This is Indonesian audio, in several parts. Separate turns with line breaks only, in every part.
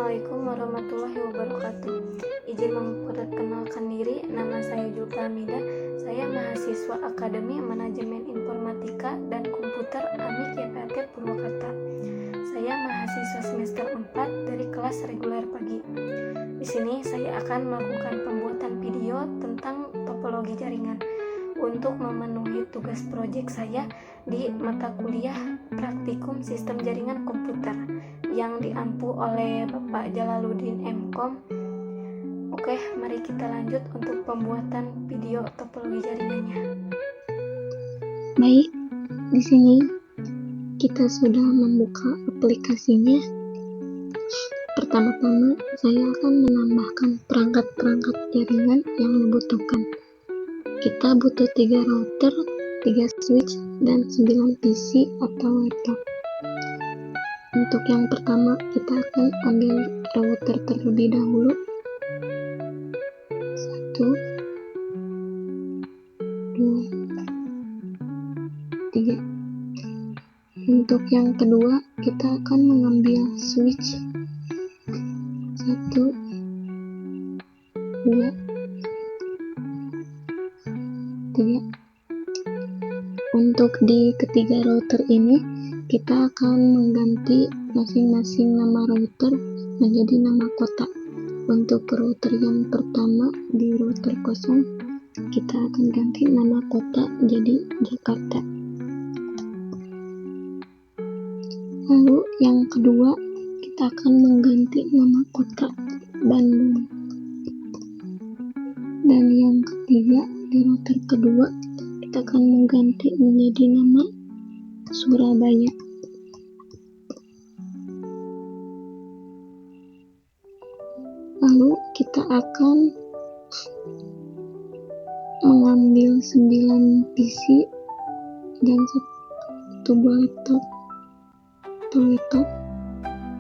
Assalamualaikum warahmatullahi wabarakatuh. Izin memperkenalkan diri, nama saya Julfa Hamida. Saya mahasiswa Akademi Manajemen Informatika dan Komputer AMIK YPAT Purwakarta. Saya mahasiswa semester 4 dari kelas reguler pagi. Di sini saya akan melakukan pembuatan video tentang topologi jaringan untuk memenuhi tugas proyek saya di mata kuliah Praktikum Sistem Jaringan Komputer yang diampu oleh Bapak Jalaluddin M.Com. Oke, mari kita lanjut untuk pembuatan video topologi jaringannya.
Baik, di sini kita sudah membuka aplikasinya. Pertama-tama saya akan menambahkan perangkat-perangkat jaringan yang dibutuhkan. Kita butuh 3 router, 3 switch, dan 9 PC atau laptop. Untuk yang pertama, kita akan ambil router terlebih dahulu. 1, 2, 3. Untuk yang kedua, kita akan mengambil switch 1, 2, 3. Untuk di ketiga router ini, kita akan mengganti masing-masing nama router menjadi nama kota. Untuk router yang pertama di router 0, kita akan ganti nama kota jadi Jakarta. Lalu yang kedua, kita akan mengganti nama kota Bandung. Dan yang ketiga, di router kedua, kita akan mengganti menjadi nama Surabaya. Lalu kita akan mengambil 9 PC dan 1 buah laptop.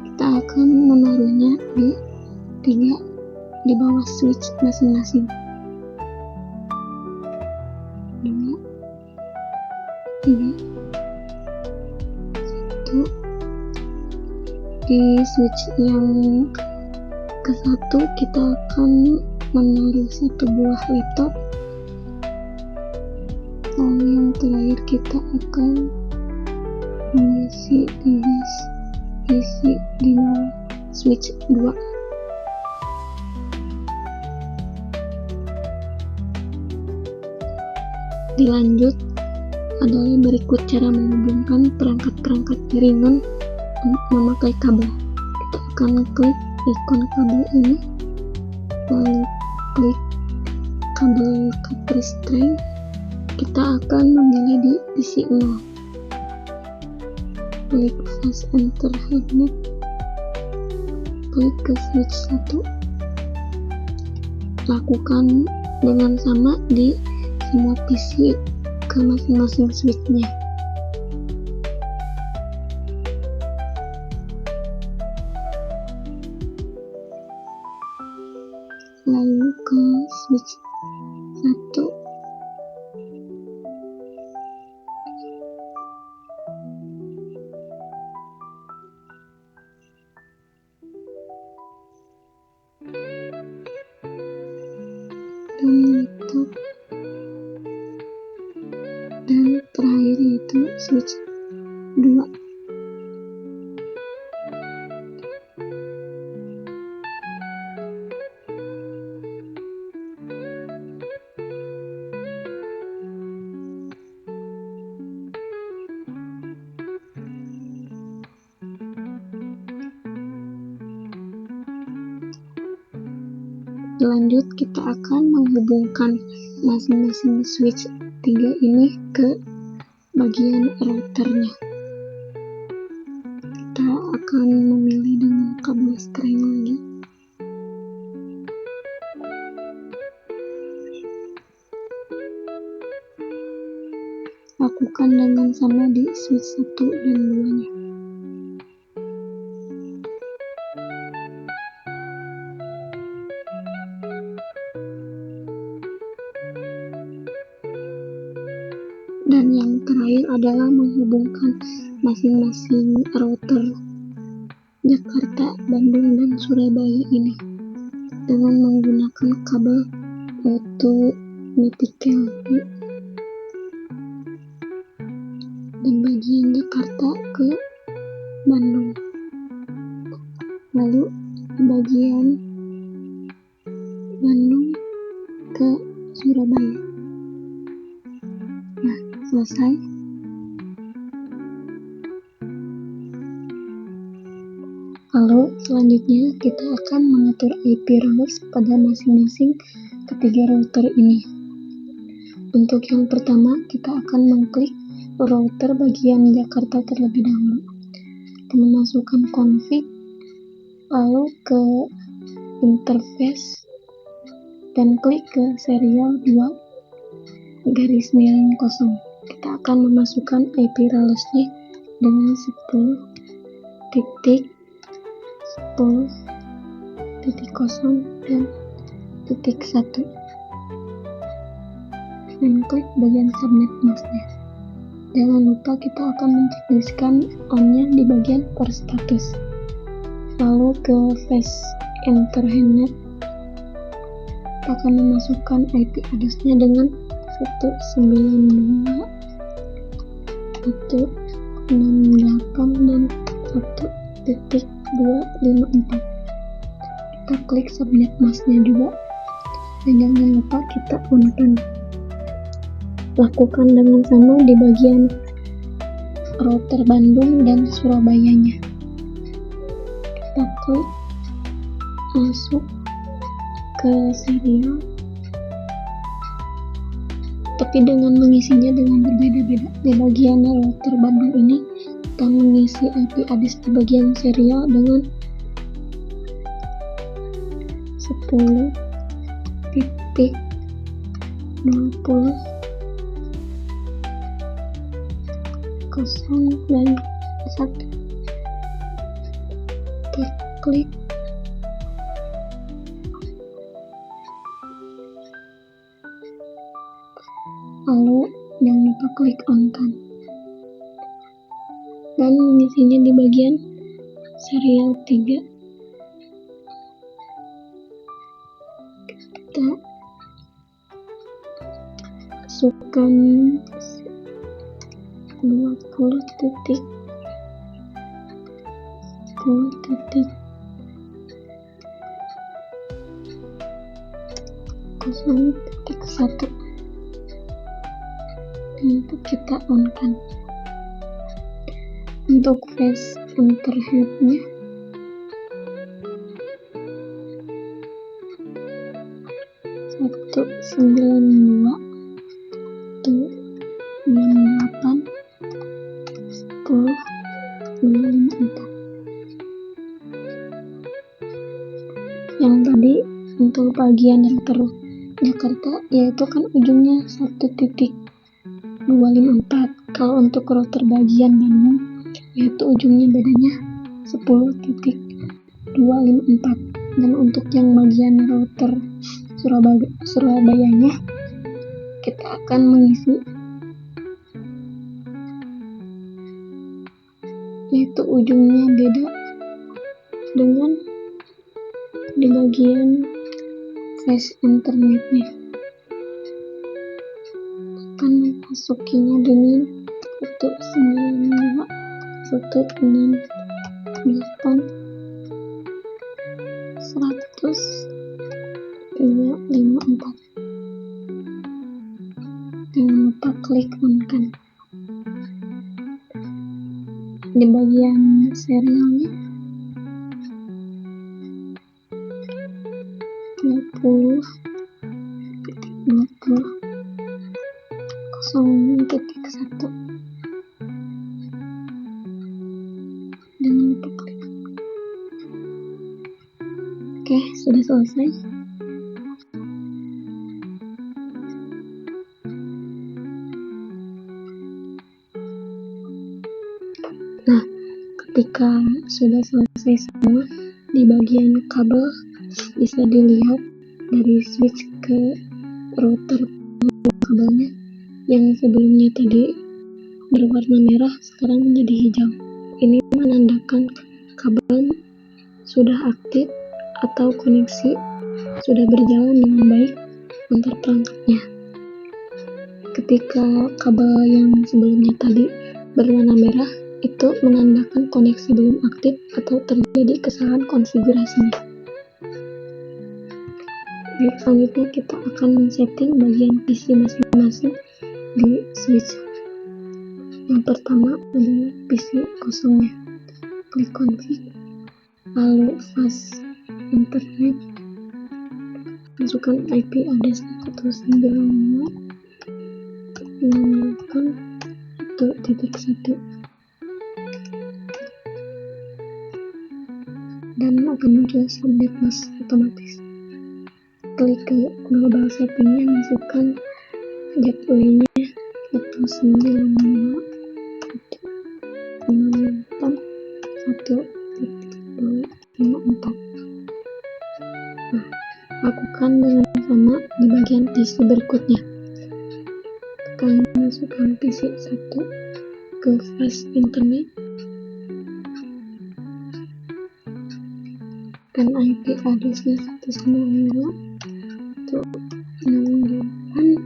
Kita akan menaruhnya di bawah switch masing-masing. 2, 3, 1. Di switch yang ke-1 kita akan menaruh 1 buah laptop. Lalu yang terakhir kita akan mengisi 3 PC di bawah switch 2. Dilanjut adalah berikut cara menghubungkan perangkat-perangkat jaringan memakai kabel. Kita akan klik ikon kabel ini, lalu klik kabel couple string. Kita akan memilih di PC 0. Klik fast enter hardnet, klik ke switch 1. Lakukan dengan sama di semua PC ke masing-masing switch-nya. Lalu ke switch 1. Dan laptop. Dan terakhir yaitu switch 2. Lanjut, kita akan menghubungkan masing-masing switch 3 ini ke bagian routernya. Kita akan memilih dengan kabel string lagi. Lakukan dengan sama di switch 1 dan 2-nya. Dan yang terakhir adalah menghubungkan masing-masing router Jakarta, Bandung, dan Surabaya ini dengan menggunakan kabel optometical dan bagian Jakarta ke Bandung, lalu bagian Bandung ke Surabaya. Nah, selesai. Lalu selanjutnya kita akan mengatur IP address pada masing-masing ketiga router ini. Untuk yang pertama, kita akan mengklik router bagian Jakarta terlebih dahulu. Kita memasukkan config, lalu ke interface, dan klik ke serial 2 garis miring 0. Kita akan memasukkan IP address-nya dengan 10.0 dan .1 dan klik bagian subnet masknya. Jangan lupa kita akan mencekliskan on-nya di bagian for status. Lalu ke face internet, kita akan memasukkan IP address-nya dengan 192.168 dan 1.254. Kita klik subnet masknya juga, dan jangan lupa kita on-kan. Lakukan dengan sama di bagian router Bandung dan Surabayanya. Kita klik masuk ke serial, tapi dengan mengisinya dengan berbeda-beda. Di bagian router Bandung ini kita mengisi IP address di bagian serial dengan 10.20 dan 1. Kita klik lalu jangan lupa klik on kan, dan mengisinya di bagian serial 3. Kita masukkan 20.10.1 untuk kita on kan. Untuk face internetnya yang tadi untuk bagian router Jakarta yaitu kan ujungnya 1.254. Kalau untuk router bagian Bandung yaitu ujungnya bedanya 10.254. Dan untuk yang bagian router Surabayanya kita akan mengisi yaitu ujungnya beda dengan di bagian face internetnya. Akan memasukinya dengan 192.168.154. Jangan lupa klik on kan. Di bagian serialnya 20.0.1. Jangan lupa klik. Oke, sudah selesai. Nah, ketika sudah selesai semua, di bagian kabel bisa dilihat dari switch ke router kabelnya yang sebelumnya tadi berwarna merah sekarang menjadi hijau. Ini menandakan kabel sudah aktif atau koneksi sudah berjalan dengan baik antar perangkatnya. Ketika kabel yang sebelumnya tadi berwarna merah, itu menandakan koneksi belum aktif atau terjadi kesalahan konfigurasinya. Baik, selanjutnya kita akan men-setting bagian PC masing-masing di switch. Yang pertama adalah PC kosongnya. Klik config, lalu fast internet, masukkan IP address 192.168.1.1 dan akan muncul subnet bus otomatis. Klik ke global settingnya, masukkan gateway-nya 192.168.1.254. Nah, lakukan dengan sama di bagian PC berikutnya. Tekan masukkan PC 1 ke fast internet dan IP address-nya 192.168.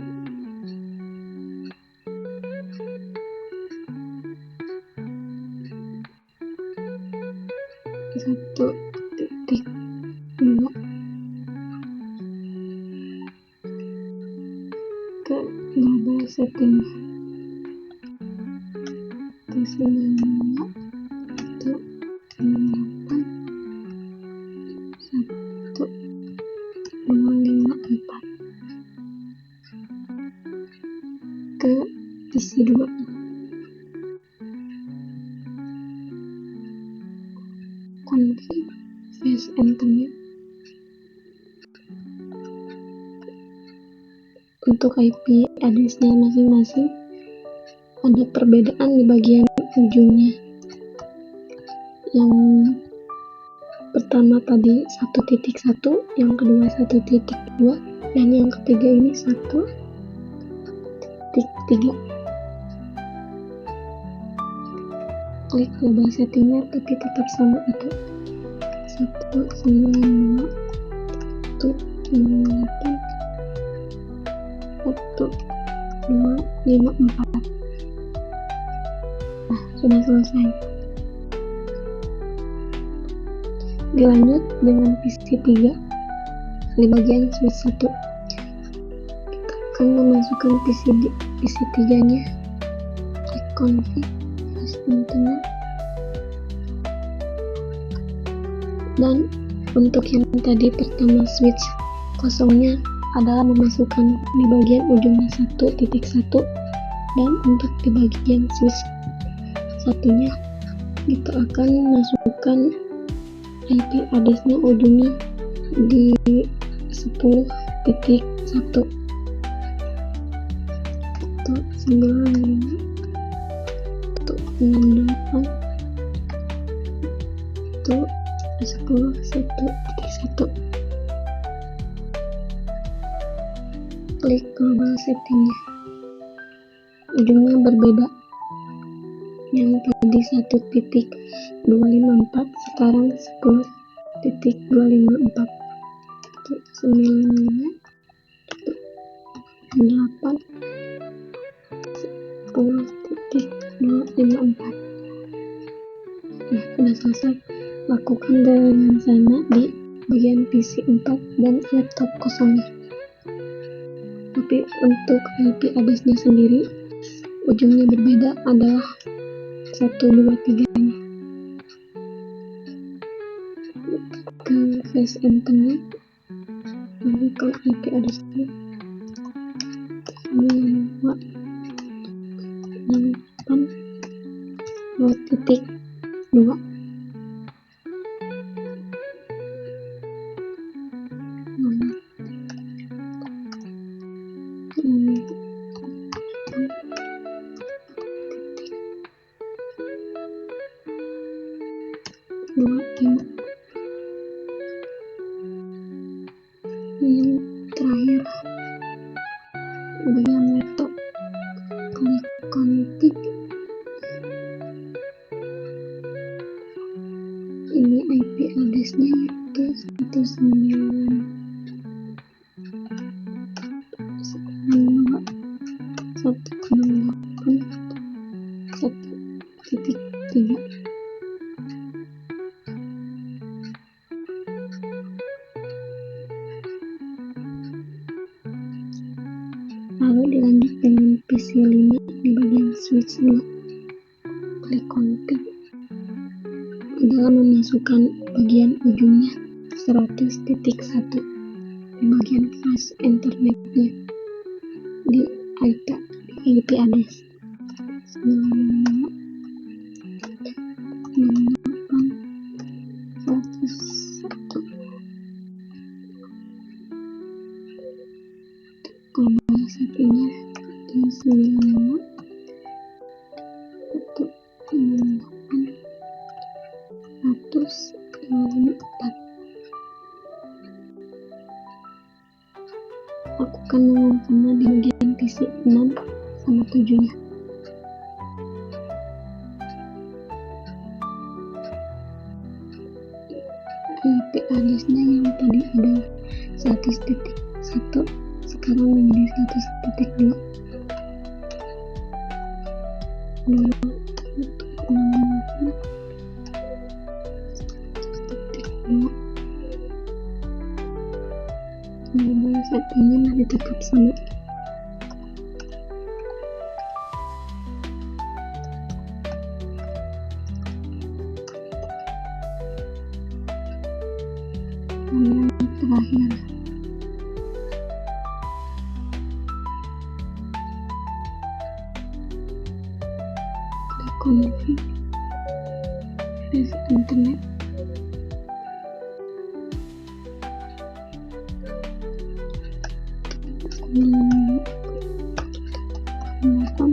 Satu titik dua ke global setting ke 92.168.1.254 ke PC 2. Config fast internet. Untuk IP address-nya masing-masing ada perbedaan di bagian ujungnya. Yang pertama tadi 1.1, yang kedua 1.2, dan yang ketiga ini 1.3. Klik global settingnya, tapi tetap sama itu 192.168.1.254. Nah, sudah selesai. Dilanjut dengan PC 3 di bagian switch 1. Kita akan memasukkan PC 3 nya. Klik config fast internet, dan untuk yang tadi pertama switch kosongnya adalah memasukkan di bagian ujungnya 1.1, dan untuk di bagian switch satunya kita akan masukkan IP address-nya ujungnya di 10.1 atau 95.168 atau 10.1.1. Klik global settingnya, ujungnya berbeda. Yang tadi 1.254 sekarang 10.254. 95.8 10.254. Nah, sudah selesai. Lakukan dengan sama di bagian PC 4 dan laptop kosongnya. Tapi untuk IP address-nya sendiri ujungnya berbeda, adalah 123 nya. Ke fast internet, masukkan IP address-nya 92.168.2.2. Yang terakhir bagian laptop, klik config, 1,3. Lalu dilanjut dengan PC 5 di bagian switch 2. Klik config. Dalam memasukkan bagian ujungnya 100.1 di bagian flash internetnya di IP address 98.101. Kalau bahasa IP-nya 95.168.154. Lakukan yang sama di bagian PC 6 sama 7 nya. IP address-nya yang tadi ada 100.1 sekarang menjadi 100.2. Bahasa ini masih tetap sama. Yang terakhir, klik config internet. Gunakan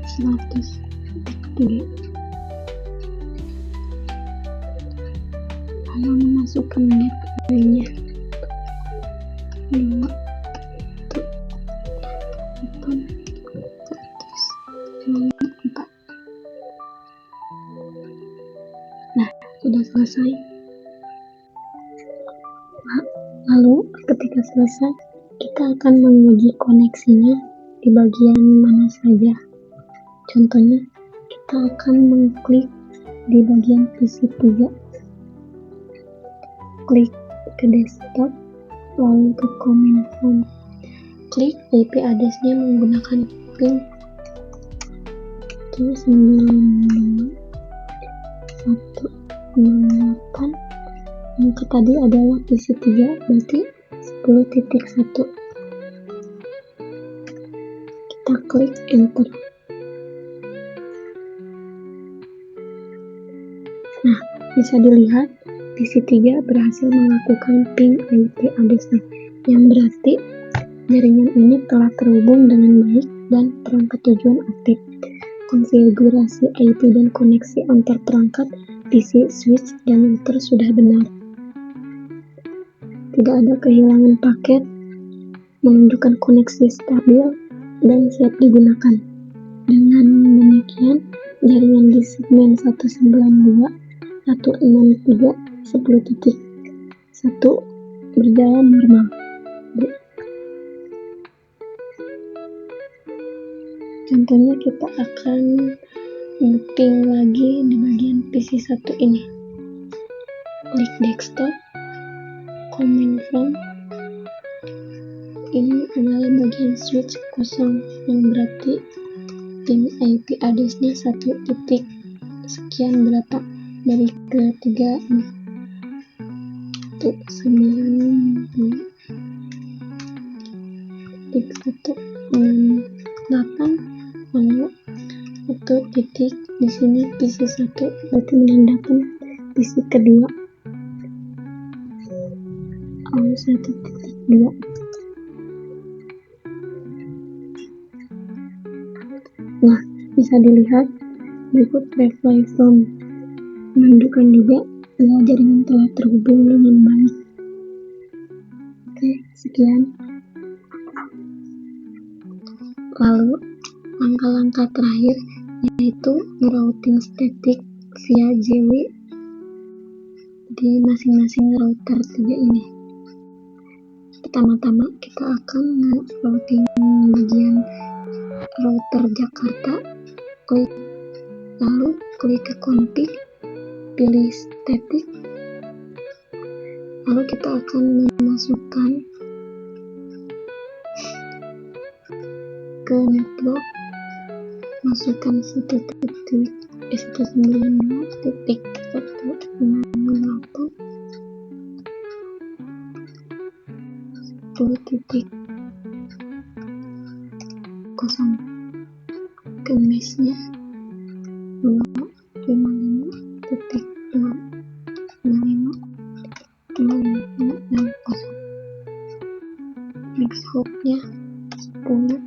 100.3. Lalu memasukkan gateway-nya 2.8.194. Nah, sudah selesai. Lalu ketika selesai, kita akan menguji koneksinya di bagian mana saja. Contohnya, kita akan mengklik di bagian PC 3, klik ke desktop, lalu ke command prompt, klik IP address-nya menggunakan pin 192.168. Yang tadi adalah PC 3, berarti 10.1. Kita klik enter. Nah, bisa dilihat PC 3 berhasil melakukan ping IP address-nya, yang berarti jaringan ini telah terhubung dengan baik dan perangkat tujuan aktif. Konfigurasi IP dan koneksi antar perangkat PC, switch, dan router sudah benar. Tidak ada kehilangan paket, menunjukkan koneksi stabil dan siap digunakan. Dengan demikian, jaringan di segmen 192.163.10.1 berjalan normal. Contohnya kita akan nge-ping lagi di bagian PC 1 ini. Klik desktop, command prompt. Ini adalah bagian switch kosong, yang berarti ping IP address-nya 1 titik sekian berapa dari ketiga ini. 192.168 lalu 1 titik di sini PC 1 berarti menandakan PC kedua 1.2. Nah, bisa dilihat berikut reply from menunjukkan juga bahwa jaringan telah terhubung dengan baik. Oke, sekian. Lalu langkah-langkah terakhir yaitu routing static via JW di masing-masing router 3 ini. Pertama-tama kita akan routing bagian router Jakarta, lalu klik ke config, pilih static, lalu kita akan memasukkan ke network, masukkan 192.168.10.0 ke meshnya 255.255.255.0. Next hopnya 10.50.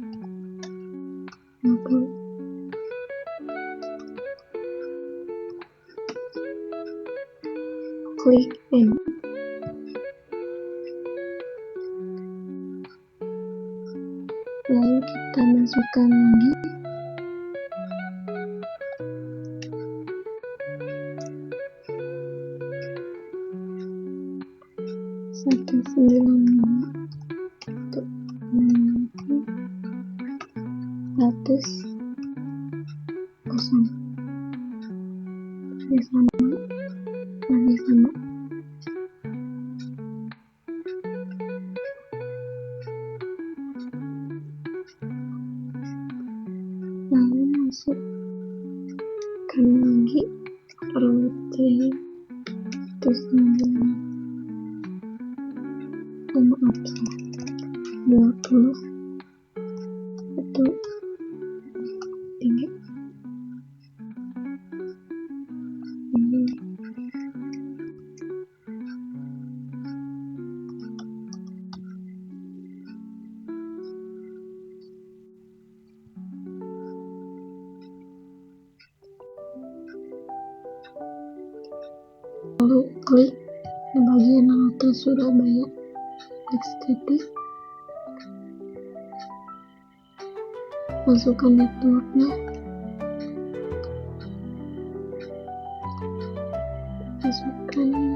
Klik end. Lalu kita masukkan lagi 195.100.0 masih sama. Lalu masukkan lagi routing 20 atau tinggi ini. Lalu klik di bagian router Surabaya, klik static, masukkan networknya, masukkan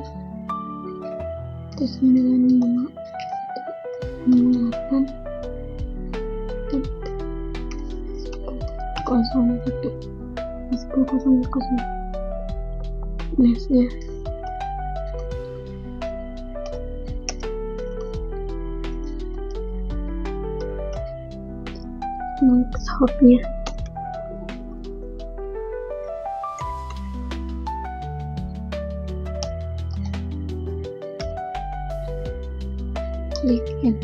95.101.10.0 meshnya. Next hopnya klik end.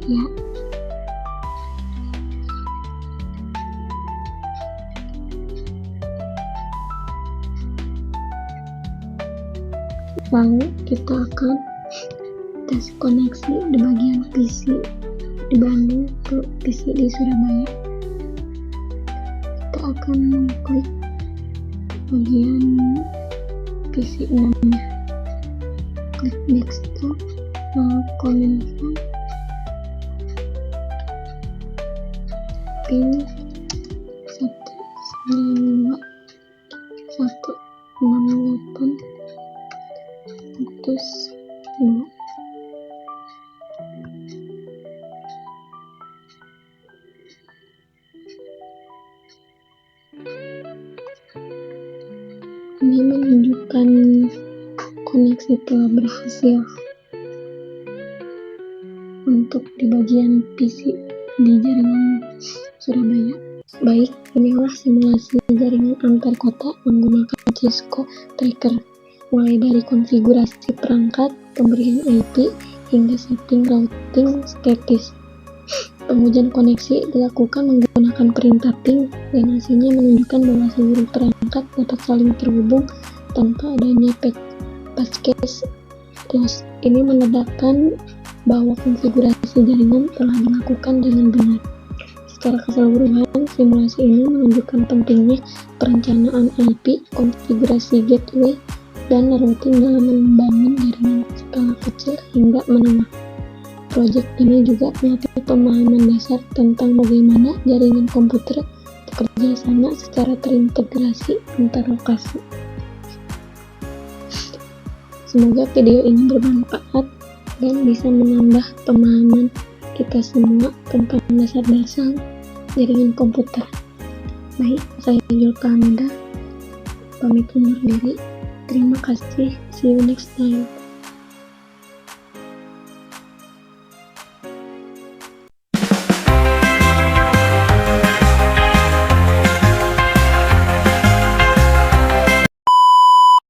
Ya, lalu kita akan tes koneksi di bagian PC di Bandung ke PC di Surabaya. Kita akan mengklik bagian PC 6 nya, klik desktop, lalu connection, pin 192.168.102. Ini menunjukkan koneksi telah berhasil untuk di bagian PC di jaringan Surabaya. Baik, inilah simulasi jaringan antar kota menggunakan Cisco Tracker, mulai dari konfigurasi perangkat, pemberian IP, hingga setting routing status. Pengujian koneksi dilakukan menggunakan perintah ping, dan hasilnya menunjukkan bahwa seluruh perangkat dapat saling terhubung tanpa adanya patchcase loss. Ini menandakan bahwa konfigurasi jaringan telah dilakukan dengan benar. Secara keseluruhan, simulasi ini menunjukkan pentingnya perencanaan IP, konfigurasi gateway, dan routing dalam membangun jaringan skala kecil hingga menengah. Proyek ini juga melatih pemahaman dasar tentang bagaimana jaringan komputer bekerja sama secara terintegrasi antar lokasi. Semoga video ini bermanfaat dan bisa menambah pemahaman kita semua tentang dasar-dasar jaringan komputer. Baik, saya Julka Hamida pamit undur diri. Terima kasih. See you next time.